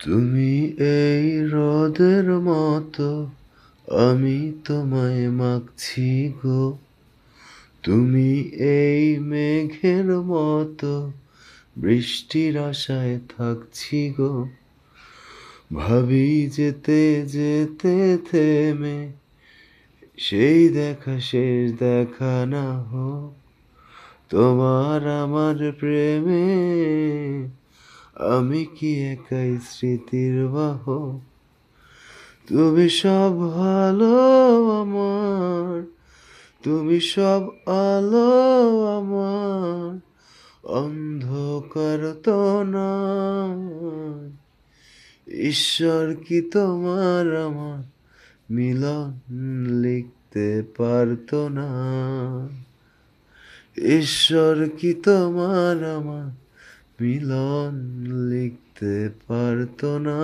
তুমি এই হ্রদের মতো, আমি তোমায় মাগছি গো। তুমি এই মেঘের মতো, বৃষ্টির আশায় থাকছি গো। ভাবি যেতে যেতে থেমে, সেই দেখা শেষ দেখা না হোক তোমার আমার প্রেমে। আমি কি একাই স্মৃতির বাহক? তুমি সব ভালো আমার, তুমি সব আলো আমার, অন্ধকার তো নয়। ঈশ্বর কি তোমার আমার মিলন লিখতে পারতো না? ঈশ্বর কি তোমার আমার মিলন লিখতে পারতো না?